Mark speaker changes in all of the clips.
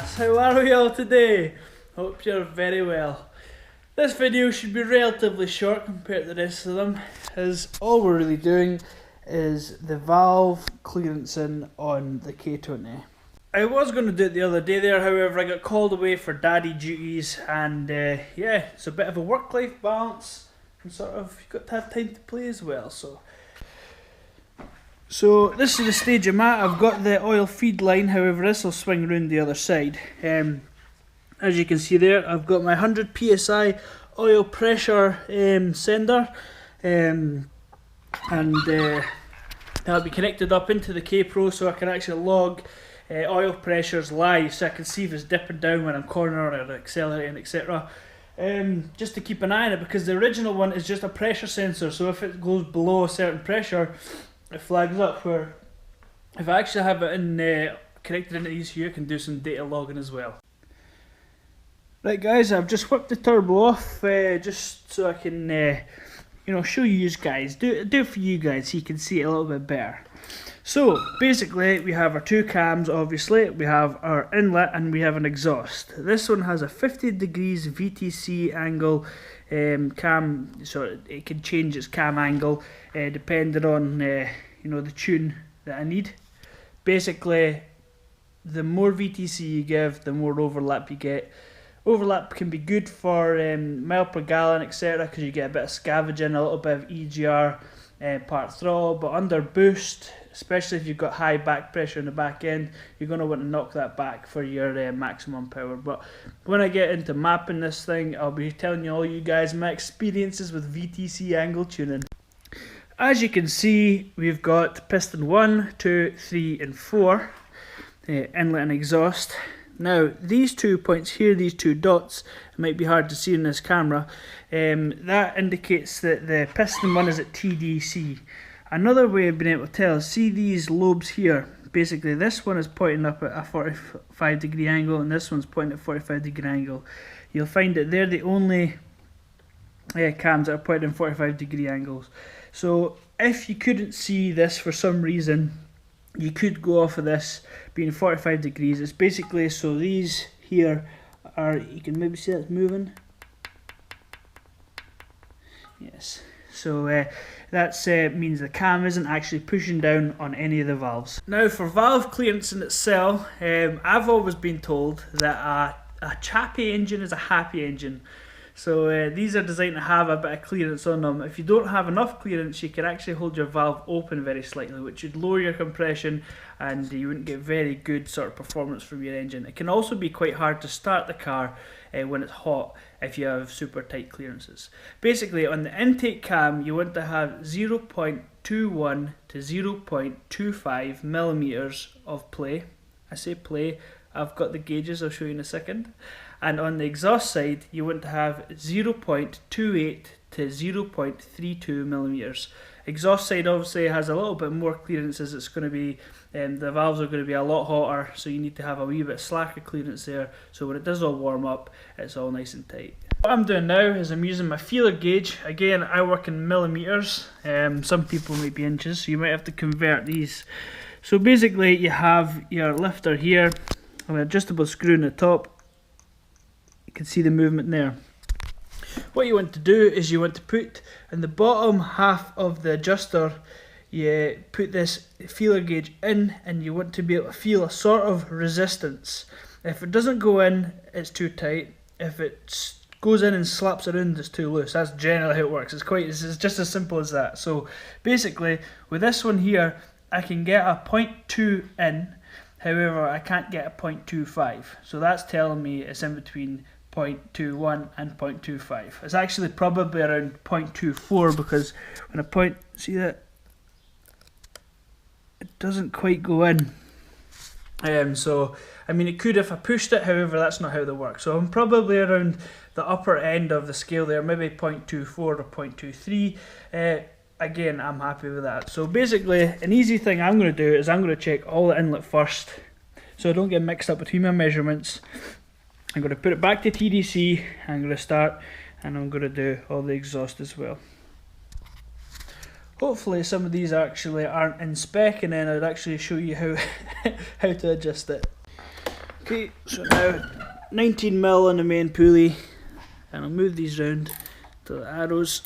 Speaker 1: lads, how are we all today? Hope you're very well. This video should be relatively short compared to the rest of them, as all we're really doing is the valve clearancing on the K20. I was going to do it the other day there, however I got called away for daddy duties, and yeah, it's a bit of a work-life balance, and sort of you've got to have time to play as well. So this is the stage I'm at. I've got the oil feed line, however this will swing around the other side. As you can see there, I've got my 100 psi oil pressure sender, and that'll be connected up into the K-Pro so I can actually log oil pressures live, so I can see if it's dipping down when I'm cornering or accelerating, etc. Just to keep an eye on it, because the original one is just a pressure sensor, so if it goes below a certain pressure, it flags up. Where if I actually have it in connected into ECU, I can do some data logging as well. Right guys, I've just whipped the turbo off just so I can you know, show you guys, do it for you guys so you can see it a little bit better. So basically we have our two cams, obviously we have our inlet and we have an exhaust. This one has a 50 degrees VTC angle cam, so it can change its cam angle depending on you know, the tune that I need. Basically the more VTC you give, the more overlap you get. Overlap can be good for mile per gallon, etc., because you get a bit of scavenging, a little bit of EGR part throttle, but under boost, especially if you've got high back pressure in the back end, you're going to want to knock that back for your maximum power. But when I get into mapping this thing, I'll be telling you all you guys my experiences with VTC angle tuning. As you can see, we've got piston 1, 2, 3 and 4, inlet and exhaust. Now these 2 points here, these 2 dots, it might be hard to see in this camera, that indicates that the piston 1 is at TDC. Another way of being able to tell is, see these lobes here, basically this one is pointing up at a 45 degree angle and this one's pointing at a 45 degree angle. You'll find that they're the only cams that are pointing at 45 degree angles. So if you couldn't see this for some reason, you could go off of this being 45 degrees. It's basically so these here are, you can maybe see that's moving. Yes. So that means the cam isn't actually pushing down on any of the valves. Now for valve clearance in itself, I've always been told that a chappy engine is a happy engine. So these are designed to have a bit of clearance on them. If you don't have enough clearance, you can actually hold your valve open very slightly, which would lower your compression and you wouldn't get very good sort of performance from your engine. It can also be quite hard to start the car when it's hot if you have super tight clearances. Basically on the intake cam, you want to have 0.21 to 0.25 millimeters of play. I say play, I've got the gauges, I'll show you in a second. And on the exhaust side, you want to have 0.28 to 0.32 millimeters. Exhaust side obviously has a little bit more clearance, as it's going to be, the valves are going to be a lot hotter, so you need to have a wee bit slacker clearance there, so when it does all warm up, it's all nice and tight. What I'm doing now is I'm using my feeler gauge. Again, I work in millimeters, some people might be inches, so you might have to convert these. So basically you have your lifter here, an adjustable screw in the top. You can see the movement there. What you want to do is you want to put in the bottom half of the adjuster, you put this feeler gauge in and you want to be able to feel a sort of resistance. If it doesn't go in, it's too tight. If it goes in and slaps around, it's too loose. That's generally how it works. It's just as simple as that. So basically with this one here, I can get a 0.2 in, however I can't get a 0.25. So that's telling me it's in between 0.21 and 0.25. It's actually probably around 0.24, because when I point, see that? It doesn't quite go in. So, I mean, it could if I pushed it, however, that's not how they work. So I'm probably around the upper end of the scale there, maybe 0.24 or 0.23. Again, I'm happy with that. So basically, an easy thing I'm going to do is I'm going to check all the inlet first, so I don't get mixed up between my measurements. I'm going to put it back to TDC, I'm going to start, and I'm going to do all the exhaust as well. Hopefully some of these actually aren't in spec, and then I'd actually show you how to adjust it. Okay, so now 19mm on the main pulley, and I'll move these round till the arrows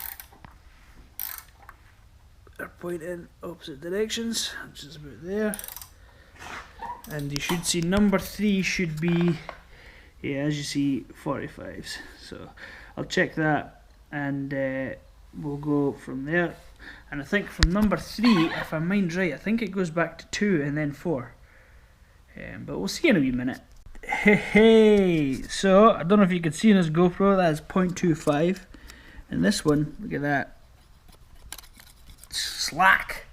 Speaker 1: are pointing in opposite directions, which is about there. And you should see number 3 should be, yeah, as you see, 45s. So I'll check that, and we'll go from there. And I think from number 3, if I mind right, I think it goes back to 2 and then 4. But we'll see in a wee minute. Hey, so I don't know if you can see in this GoPro, that is 0.25. And this one, look at that, slack.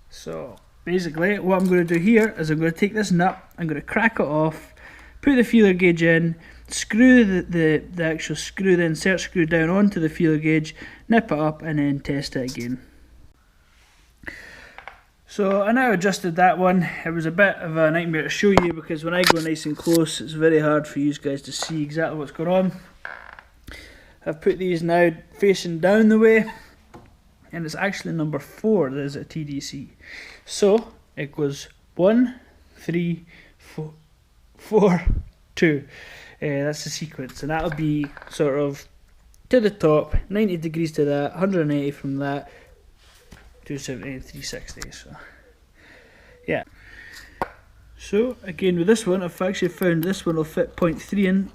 Speaker 1: So basically what I'm going to do here is I'm going to take this nut, I'm going to crack it off, put the feeler gauge in, screw the actual screw, the insert screw down onto the feeler gauge, nip it up, and then test it again. So I now adjusted that one. It was a bit of a nightmare to show you because when I go nice and close it's very hard for you guys to see exactly what's going on. I've put these now facing down the way, and it's actually number 4 that is a TDC. So it goes 1, 3, 4, 2. That's the sequence, and that'll be sort of to the top, 90 degrees to that, 180 from that, 270 and 360. So yeah. So again with this one, I've actually found this one will fit 0.3 in,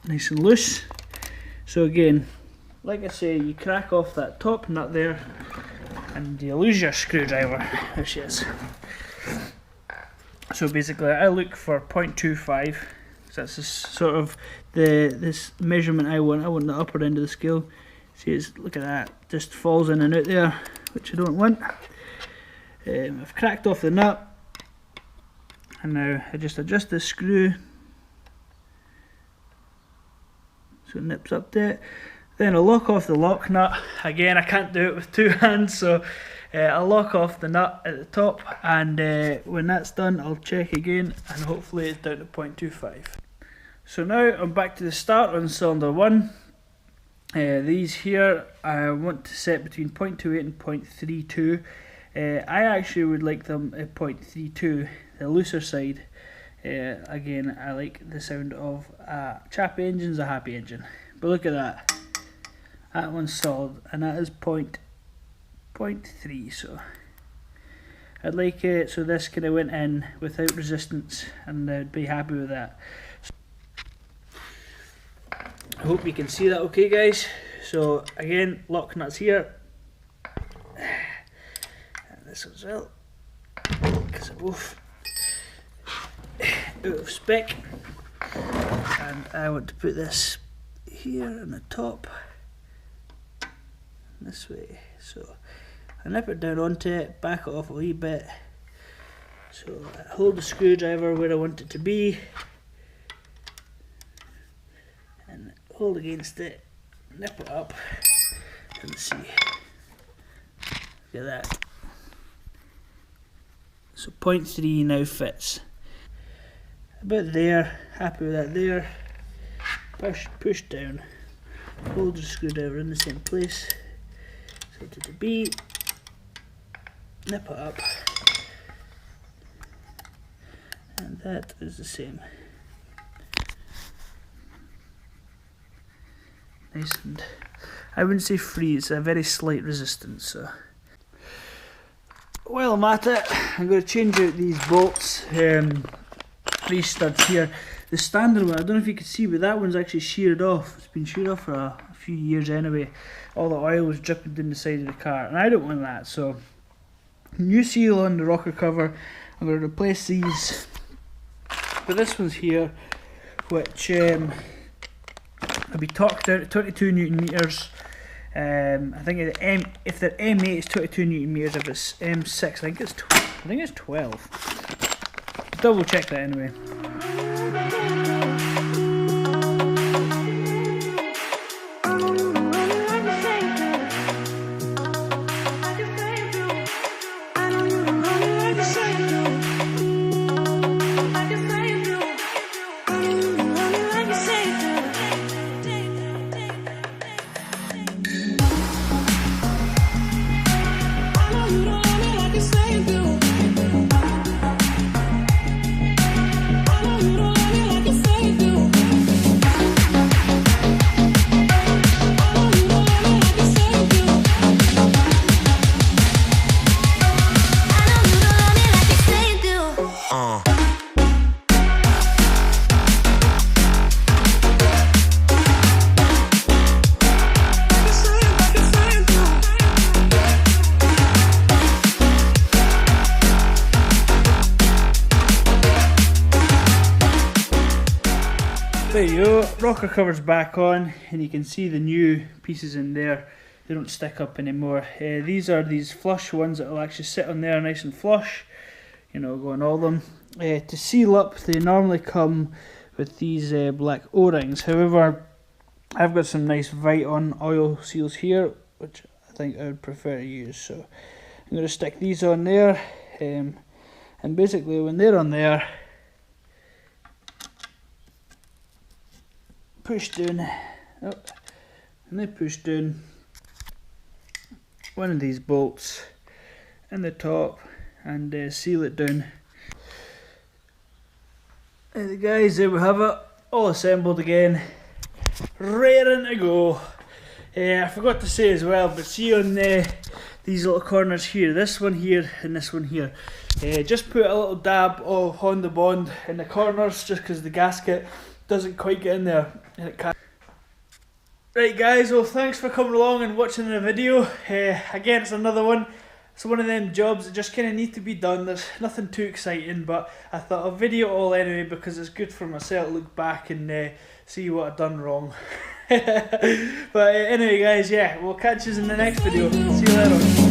Speaker 1: nice and loose. So again, like I say, you crack off that top nut there, and you lose your screwdriver. There she is. So basically, I look for 0.25. So that's sort of this measurement I want. I want the upper end of the scale. See, look at that, just falls in and out there, which I don't want. I've cracked off the nut, and now I just adjust the screw so it nips up there. Then I'll lock off the lock nut. Again, I can't do it with 2 hands, so I'll lock off the nut at the top, and when that's done I'll check again, and hopefully it's down to 0.25. So now I'm back to the start on cylinder 1. These here I want to set between 0.28 and 0.32. I actually would like them at 0.32, the looser side. Again, I like the sound of a chappy engine's a happy engine. But look at that. That one's solid, and that is 0.3. So I'd like it so this kind of went in without resistance, and I'd be happy with that. I hope you can see that okay, guys. So again, lock nuts here, and this as well, because they're both out of spec. And I want to put this here on the top, this way. So I nip it down onto it, back it off a wee bit, so I hold the screwdriver where I want it to be, and hold against it, nip it up, and see. Look at that. So 0.3 now fits. About there, happy with that there. Push down, hold the screwdriver in the same place, set it to B, nip it up, and that is the same. Nice, and I wouldn't say free, it's a very slight resistance. So while I'm at it, I'm going to change out these bolts, these studs here. The standard one, I don't know if you can see, but that one's actually sheared off. It's been sheared off for a few years anyway. All the oil was dripping down the side of the car, and I don't want that. So new seal on the rocker cover. I'm going to replace these, but this one's here, which will be torqued down to 22 Newton meters. I think if they're M8 it's 22 Newton meters. If it's M6, I think it's 12. Double check that anyway. you go, rocker cover's back on, and you can see the new pieces in there. They don't stick up anymore. These are these flush ones that will actually sit on there nice and flush, you know, go on all of them. To seal up, they normally come with these black O-rings. However, I've got some nice Viton oil seals here, which I think I would prefer to use. So I'm going to stick these on there, and basically when they're on there, push down, and they push down one of these bolts in the top and seal it down. And guys, there we have it, all assembled again, raring to go. I forgot to say as well, but see on these little corners here, this one here and this one here, just put a little dab of Honda Bond in the corners just because the gasket doesn't quite get in there and it can't. Right guys, well thanks for coming along and watching the video. Again, it's another one. It's one of them jobs that just kind of need to be done. There's nothing too exciting, but I thought I'll video it all anyway because it's good for myself to look back and see what I've done wrong. But anyway guys, yeah, we'll catch you in the next video. See you later.